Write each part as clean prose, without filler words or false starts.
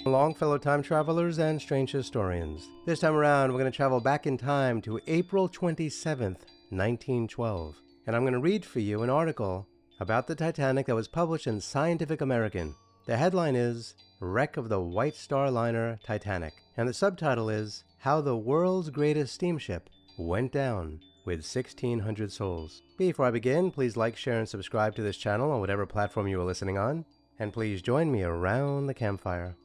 Along, fellow time travelers and strange historians. This time around, we're going to travel back in time to April 27th, 1912. And I'm going to read for you an article about the Titanic that was published in Scientific American. The headline is Wreck of the White Star Liner Titanic. And the subtitle is How the World's Greatest Steamship Went Down with 1,600 Souls. Before I begin, please like, share, and subscribe to this channel on whatever platform you are listening on. And please join me around the campfire.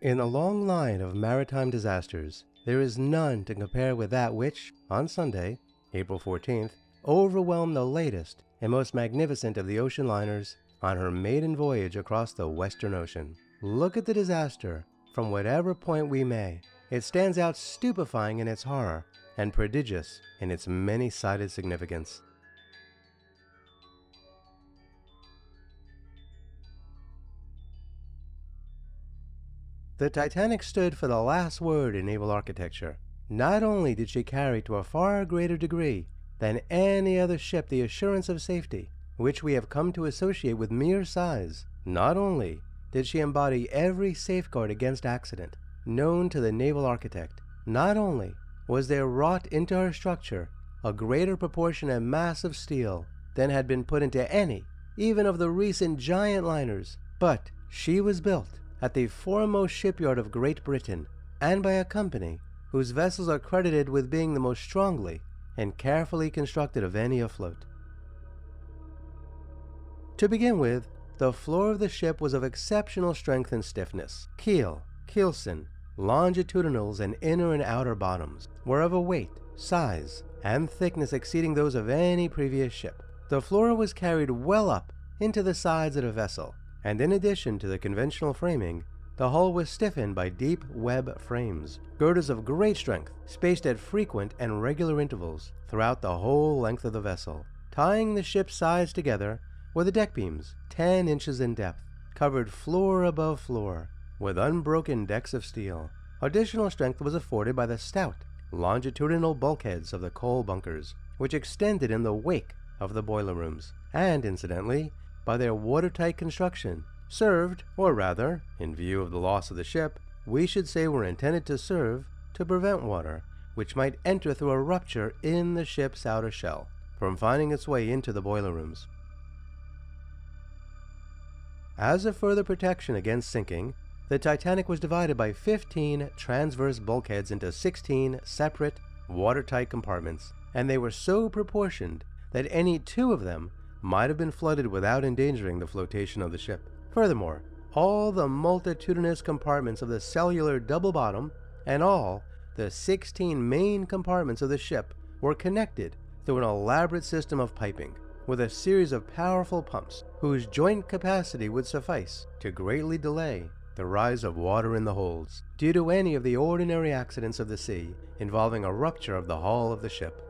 In the long line of maritime disasters, there is none to compare with that which, on Sunday, April 14th, overwhelmed the latest and most magnificent of the ocean liners on her maiden voyage across the Western Ocean. Look at the disaster from whatever point we may. It stands out stupefying in its horror and prodigious in its many-sided significance. The Titanic stood for the last word in naval architecture. Not only did she carry to a far greater degree than any other ship the assurance of safety, which we have come to associate with mere size, not only did she embody every safeguard against accident known to the naval architect, not only was there wrought into her structure a greater proportion and mass of steel than had been put into any, even of the recent giant liners, but she was built at the foremost shipyard of Great Britain, and by a company whose vessels are credited with being the most strongly and carefully constructed of any afloat. To begin with, the floor of the ship was of exceptional strength and stiffness. Keel, keelson, longitudinals, and inner and outer bottoms were of a weight, size, and thickness exceeding those of any previous ship. The floor was carried well up into the sides of the vessel, and in addition to the conventional framing, the hull was stiffened by deep web frames, girders of great strength, spaced at frequent and regular intervals throughout the whole length of the vessel. Tying the ship's sides together were the deck beams, 10 inches in depth, covered floor above floor, with unbroken decks of steel. Additional strength was afforded by the stout, longitudinal bulkheads of the coal bunkers, which extended in the wake of the boiler rooms, and incidentally, by their watertight construction, served, or rather, in view of the loss of the ship, we should say were intended to serve to prevent water, which might enter through a rupture in the ship's outer shell, from finding its way into the boiler rooms. As a further protection against sinking, the Titanic was divided by 15 transverse bulkheads into 16 separate, watertight compartments, and they were so proportioned that any two of them might have been flooded without endangering the flotation of the ship. Furthermore, all the multitudinous compartments of the cellular double bottom and all the 16 main compartments of the ship were connected through an elaborate system of piping, with a series of powerful pumps whose joint capacity would suffice to greatly delay the rise of water in the holds due to any of the ordinary accidents of the sea involving a rupture of the hull of the ship.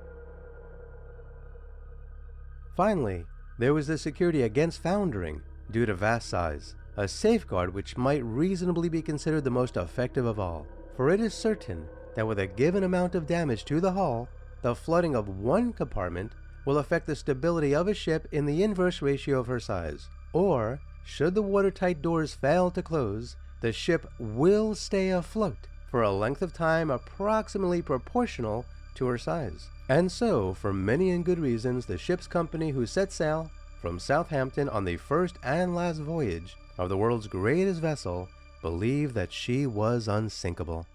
Finally, there was the security against foundering due to vast size, a safeguard which might reasonably be considered the most effective of all, for it is certain that with a given amount of damage to the hull, the flooding of one compartment will affect the stability of a ship in the inverse ratio of her size, or, should the watertight doors fail to close, the ship will stay afloat for a length of time approximately proportional to her size. And so, for many and good reasons, the ship's company who set sail from Southampton on the first and last voyage of the world's greatest vessel believed that she was unsinkable.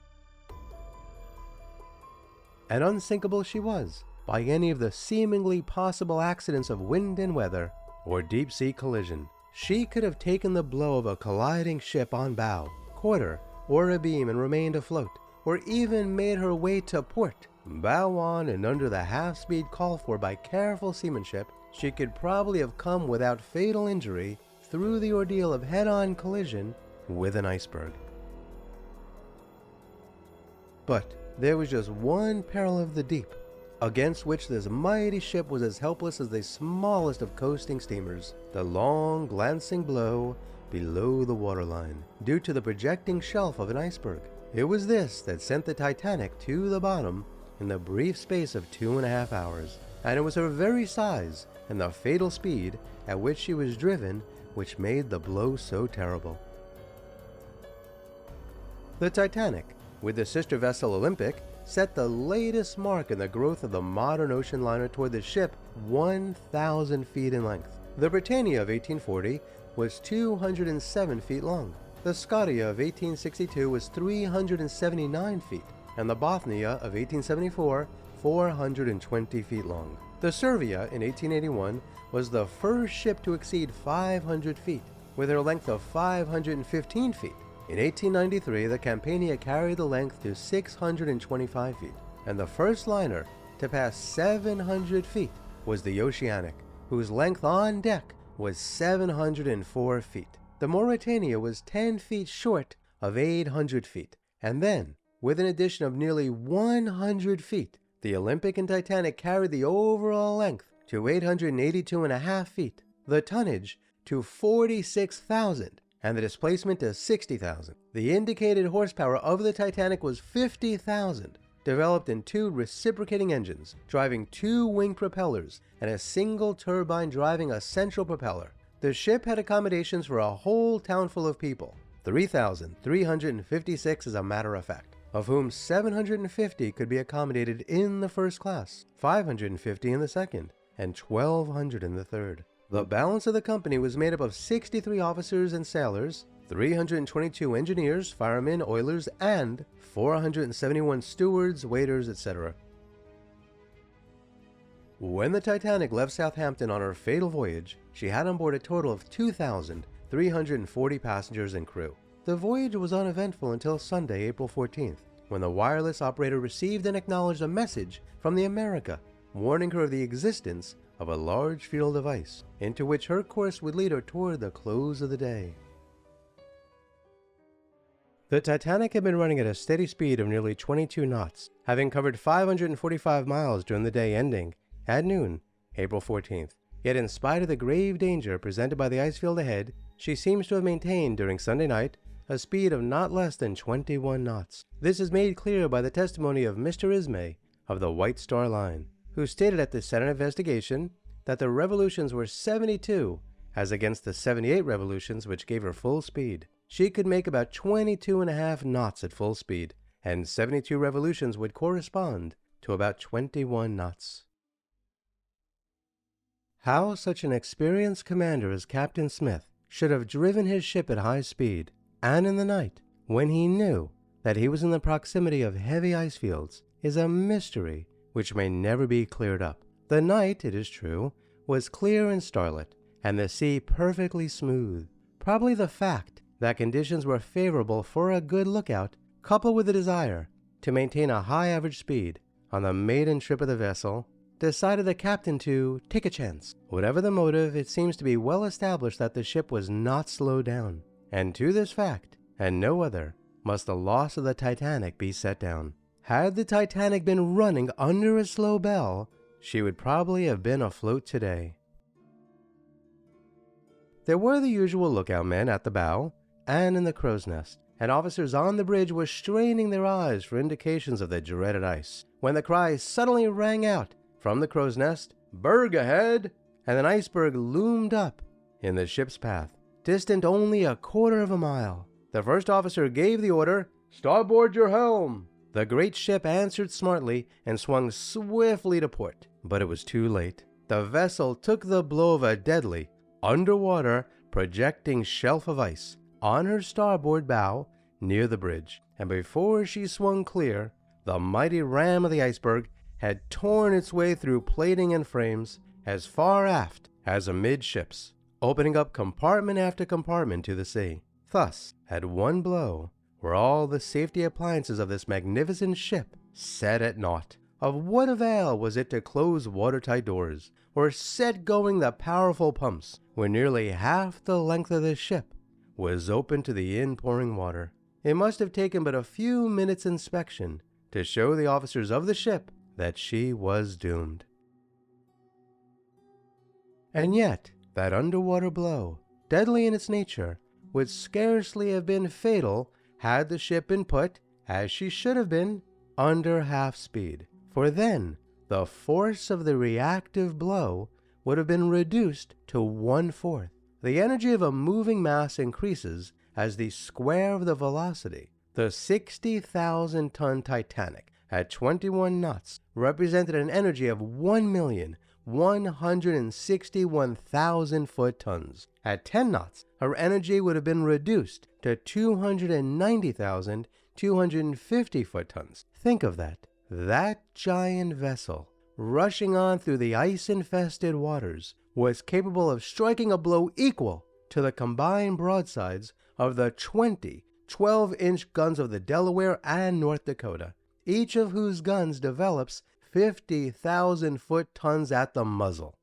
And unsinkable she was, by any of the seemingly possible accidents of wind and weather or deep-sea collision. She could have taken the blow of a colliding ship on bow, quarter, or abeam and remained afloat, or even made her way to port. Bow on and under the half-speed called for by careful seamanship, she could probably have come without fatal injury through the ordeal of head-on collision with an iceberg. But there was just one peril of the deep, against which this mighty ship was as helpless as the smallest of coasting steamers, the long glancing blow below the waterline, due to the projecting shelf of an iceberg. It was this that sent the Titanic to the bottom in the brief space of 2.5 hours. and it was her very size and the fatal speed at which she was driven which made the blow so terrible. The Titanic, with the sister vessel Olympic, set the latest mark in the growth of the modern ocean liner toward the ship 1,000 feet in length. The Britannia of 1840 was 207 feet long. The Scotia of 1862 was 379 feet, and the Bothnia of 1874 420 feet long. The Servia in 1881 was the first ship to exceed 500 feet, with her length of 515 feet. In 1893, the Campania carried the length to 625 feet, and the first liner to pass 700 feet was the Oceanic, whose length on deck was 704 feet. The Mauretania was 10 feet short of 800 feet, and then, with an addition of nearly 100 feet, the Olympic and Titanic carried the overall length to 882.5 feet, the tonnage to 46,000, and the displacement to 60,000. The indicated horsepower of the Titanic was 50,000, developed in 2 reciprocating engines, driving 2 wing propellers, and a single turbine driving a central propeller. The ship had accommodations for a whole town full of people, 3,356 as a matter of fact, of whom 750 could be accommodated in the first class, 550 in the second, and 1,200 in the third. The balance of the company was made up of 63 officers and sailors, 322 engineers, firemen, oilers, and 471 stewards, waiters, etc. When the Titanic left Southampton on her fatal voyage, she had on board a total of 2,340 passengers and crew. The voyage was uneventful until Sunday, April 14th, when the wireless operator received and acknowledged a message from the America, warning her of the existence of a large field of ice, into which her course would lead her toward the close of the day. The Titanic had been running at a steady speed of nearly 22 knots, having covered 545 miles during the day ending at noon, April 14th. Yet in spite of the grave danger presented by the ice field ahead, she seems to have maintained during Sunday night a speed of not less than 21 knots. This is made clear by the testimony of Mr. Ismay of the White Star Line, who stated at the Senate investigation that the revolutions were 72 as against the 78 revolutions which gave her full speed. She could make about 22.5 knots at full speed, and 72 revolutions would correspond to about 21 knots. How such an experienced commander as Captain Smith should have driven his ship at high speed, and in the night, when he knew that he was in the proximity of heavy ice fields, is a mystery which may never be cleared up. The night, it is true, was clear and starlit, and the sea perfectly smooth. Probably the fact that conditions were favorable for a good lookout, coupled with the desire to maintain a high average speed on the maiden trip of the vessel, decided the captain to take a chance. Whatever the motive, it seems to be well established that the ship was not slowed down, and to this fact, and no other, must the loss of the Titanic be set down. Had the Titanic been running under a slow bell, she would probably have been afloat today. There were the usual lookout men at the bow and in the crow's nest, and officers on the bridge were straining their eyes for indications of the dreaded ice, when the cry suddenly rang out from the crow's nest, "Berg ahead!" and an iceberg loomed up in the ship's path, distant only a quarter of a mile. The first officer gave the order, "Starboard your helm!" The great ship answered smartly and swung swiftly to port, but it was too late. The vessel took the blow of a deadly, underwater, projecting shelf of ice on her starboard bow near the bridge, and before she swung clear, the mighty ram of the iceberg had torn its way through plating and frames as far aft as amidships, opening up compartment after compartment to the sea. Thus, at one blow, were all the safety appliances of this magnificent ship set at naught. Of what avail was it to close watertight doors, or set going the powerful pumps, when nearly half the length of the ship was open to the in-pouring water? It must have taken but a few minutes' inspection to show the officers of the ship that she was doomed. And yet, that underwater blow, deadly in its nature, would scarcely have been fatal had the ship been put, as she should have been, under half speed. For then, the force of the reactive blow would have been reduced to 1/4. The energy of a moving mass increases as the square of the velocity. The 60,000-ton Titanic at 21 knots represented an energy of 1,161,000 foot-tons. At 10 knots, her energy would have been reduced to 290,250 foot-tons. Think of that. That giant vessel, rushing on through the ice-infested waters, was capable of striking a blow equal to the combined broadsides of the 20 12-inch guns of the Delaware and North Dakota, each of whose guns develops 50,000 foot-tons at the muzzle.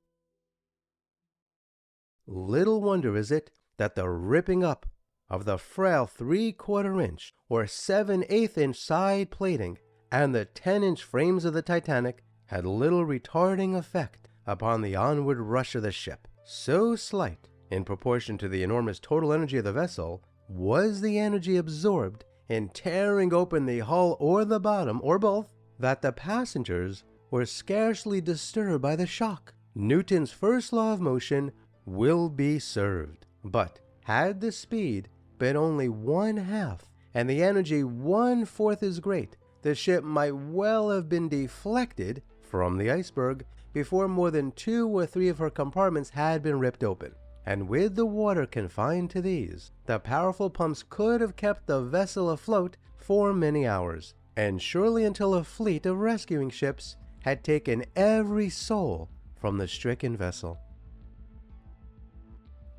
Little wonder is it that the ripping up of the frail 3/4 inch or 7/8 inch side plating and the 10-inch frames of the Titanic had little retarding effect upon the onward rush of the ship. So slight, in proportion to the enormous total energy of the vessel, was the energy absorbed in tearing open the hull or the bottom, or both, that the passengers were scarcely disturbed by the shock. Newton's first law of motion will be served. But had the speed been only 1/2 and the energy 1/4 as great, the ship might well have been deflected from the iceberg before more than 2 or 3 of her compartments had been ripped open. And with the water confined to these, the powerful pumps could have kept the vessel afloat for many hours, and surely until a fleet of rescuing ships had taken every soul from the stricken vessel.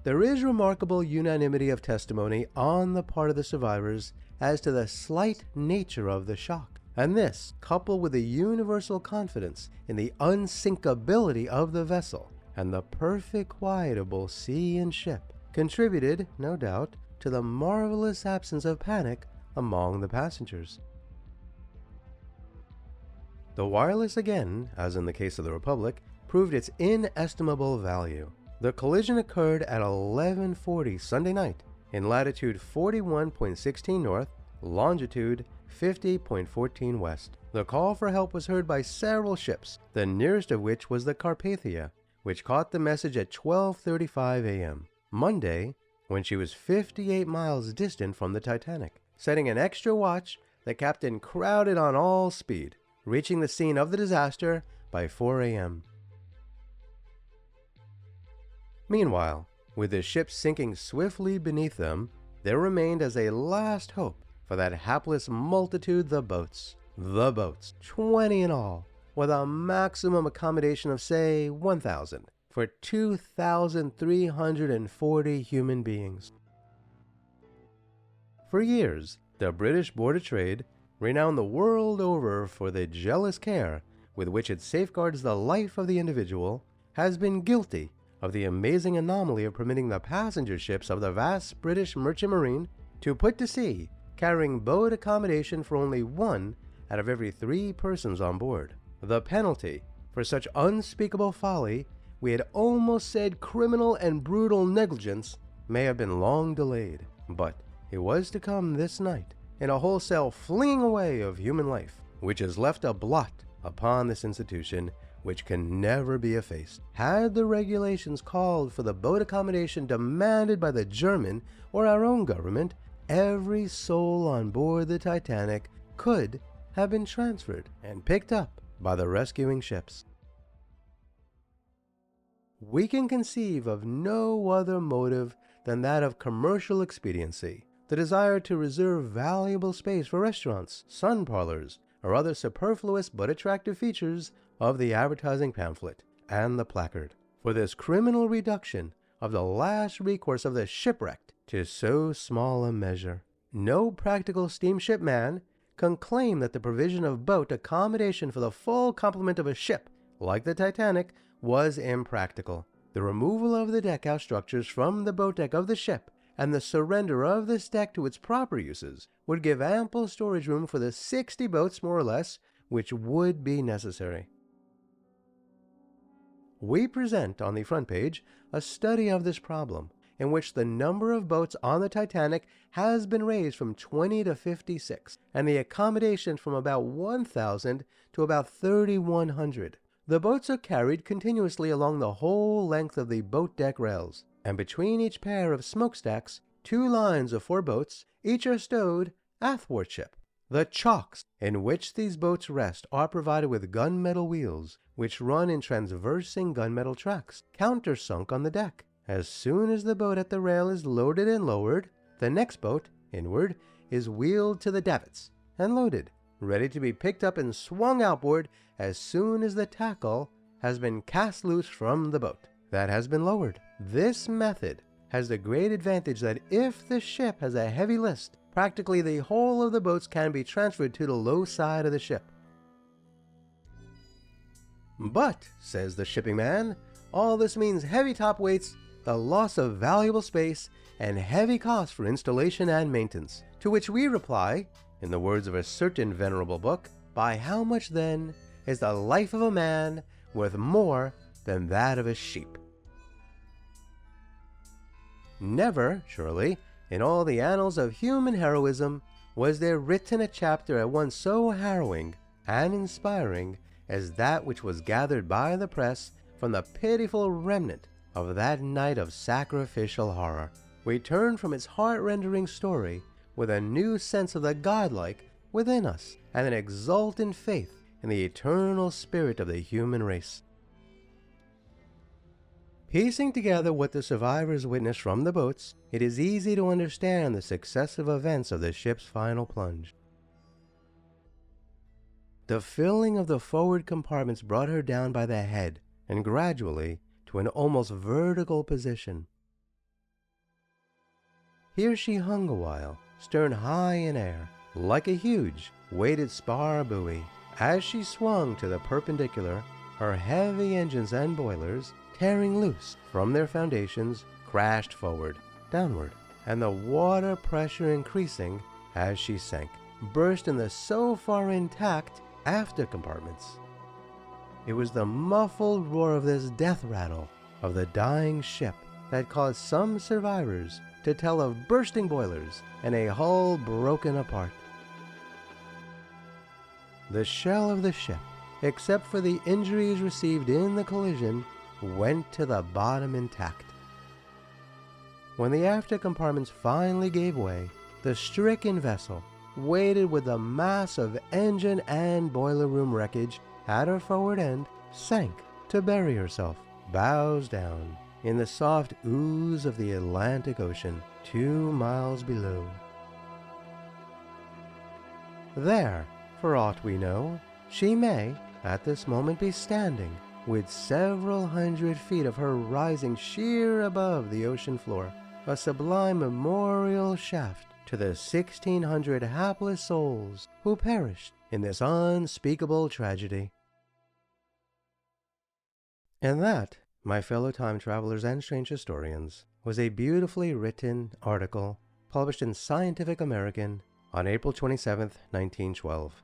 There is remarkable unanimity of testimony on the part of the survivors as to the slight nature of the shock, and this, coupled with the universal confidence in the unsinkability of the vessel and the perfect quiet of both sea and ship, contributed, no doubt, to the marvelous absence of panic among the passengers. The wireless again, as in the case of the Republic, proved its inestimable value. The collision occurred at 11:40 Sunday night in latitude 41.16 north, longitude 50.14 west. The call for help was heard by several ships, the nearest of which was the Carpathia, which caught the message at 12:35 a.m. Monday, when she was 58 miles distant from the Titanic. Setting an extra watch, the captain crowded on all speed, reaching the scene of the disaster by 4 a.m. Meanwhile, with the ship sinking swiftly beneath them, there remained as a last hope for that hapless multitude the boats. The boats, 20 in all, with a maximum accommodation of, say, 1,000 for 2,340 human beings. For years, the British Board of Trade, renowned the world over for the jealous care with which it safeguards the life of the individual, has been guilty of the amazing anomaly of permitting the passenger ships of the vast British merchant marine to put to sea carrying boat accommodation for only 1 out of every 3 persons on board. The penalty for such unspeakable folly, we had almost said criminal and brutal negligence, may have been long delayed, but it was to come this night in a wholesale flinging away of human life, which has left a blot upon this institution which can never be effaced. Had the regulations called for the boat accommodation demanded by the German or our own government, every soul on board the Titanic could have been transferred and picked up by the rescuing ships. We can conceive of no other motive than that of commercial expediency, the desire to reserve valuable space for restaurants, sun parlors, or other superfluous but attractive features of the advertising pamphlet and the placard, for this criminal reduction of the last recourse of the shipwrecked to so small a measure. No practical steamship man can claim that the provision of boat accommodation for the full complement of a ship like the Titanic was impractical. The removal of the deckhouse structures from the boat deck of the ship and the surrender of this deck to its proper uses would give ample storage room for the 60 boats, more or less, which would be necessary. We present on the front page a study of this problem, in which the number of boats on the Titanic has been raised from 20 to 56, and the accommodation from about 1,000 to about 3,100. The boats are carried continuously along the whole length of the boat deck rails, and between each pair of smokestacks, 2 lines of 4 boats, each are stowed athwartship. The chocks in which these boats rest are provided with gunmetal wheels, which run in transversing gunmetal tracks, countersunk on the deck. As soon as the boat at the rail is loaded and lowered, the next boat, inward, is wheeled to the davits and loaded, ready to be picked up and swung outboard as soon as the tackle has been cast loose from the boat that has been lowered. This method has the great advantage that if the ship has a heavy list, practically the whole of the boats can be transferred to the low side of the ship. But, says the shipping man, all this means heavy top weights, the loss of valuable space, and heavy costs for installation and maintenance. To which we reply, in the words of a certain venerable book, by how much then is the life of a man worth more than that of a sheep? Never, surely, in all the annals of human heroism, was there written a chapter at once so harrowing and inspiring as that which was gathered by the press from the pitiful remnant of that night of sacrificial horror. We turn from its heart-rending story with a new sense of the godlike within us and an exultant faith in the eternal spirit of the human race. Piecing together what the survivors witnessed from the boats, it is easy to understand the successive events of the ship's final plunge. The filling of the forward compartments brought her down by the head, and gradually to an almost vertical position. Here she hung a while, stern high in air, like a huge, weighted spar buoy. As she swung to the perpendicular, her heavy engines and boilers, tearing loose from their foundations, crashed forward, downward, and the water pressure increasing as she sank, burst in the so far intact after compartments. It was the muffled roar of this death rattle of the dying ship that caused some survivors to tell of bursting boilers and a hull broken apart. The shell of the ship, except for the injuries received in the collision, went to the bottom intact. When the after compartments finally gave way, the stricken vessel, weighted with the mass of engine and boiler room wreckage at her forward end, sank to bury herself, bows down, in the soft ooze of the Atlantic Ocean 2 miles below. There, for aught we know, she may, at this moment, be standing, with several hundred feet of her rising sheer above the ocean floor, a sublime memorial shaft to the 1,600 hapless souls who perished in this unspeakable tragedy. And that, my fellow time travelers and strange historians, was a beautifully written article published in Scientific American on April 27, 1912.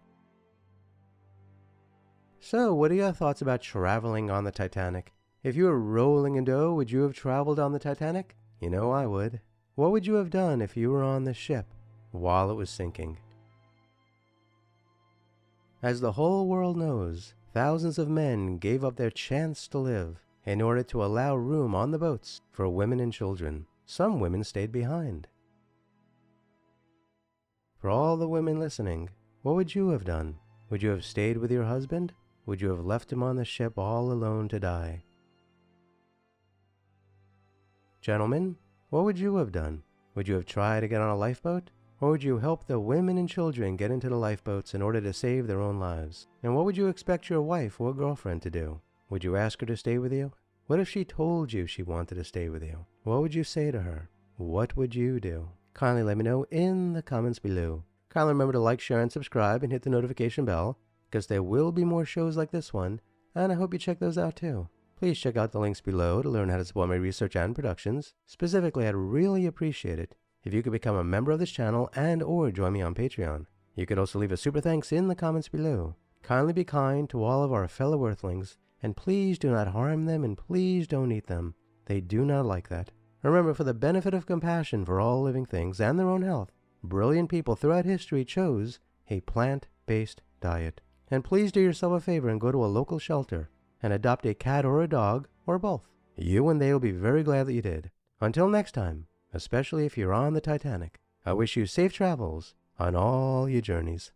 So, what are your thoughts about traveling on the Titanic? If you were rolling in dough, would you have traveled on the Titanic? You know I would. What would you have done if you were on the ship while it was sinking? As the whole world knows, thousands of men gave up their chance to live in order to allow room on the boats for women and children. Some women stayed behind. For all the women listening, what would you have done? Would you have stayed with your husband? Would you have left him on the ship all alone to die? Gentlemen, what would you have done? Would you have tried to get on a lifeboat? Or would you help the women and children get into the lifeboats in order to save their own lives? And what would you expect your wife or girlfriend to do? Would you ask her to stay with you? What if she told you she wanted to stay with you? What would you say to her? What would you do? Kindly let me know in the comments below. Kindly remember to like, share, and subscribe, and hit the notification bell, because there will be more shows like this one, and I hope you check those out too. Please check out the links below to learn how to support my research and productions. Specifically, I'd really appreciate it if you could become a member of this channel and or join me on Patreon. You could also leave a super thanks in the comments below. Kindly be kind to all of our fellow Earthlings, and please do not harm them, and please don't eat them. They do not like that. Remember, for the benefit of compassion for all living things and their own health, brilliant people throughout history chose a plant-based diet. And please do yourself a favor and go to a local shelter and adopt a cat or a dog, or both. You and they will be very glad that you did. Until next time, especially if you're on the Titanic, I wish you safe travels on all your journeys.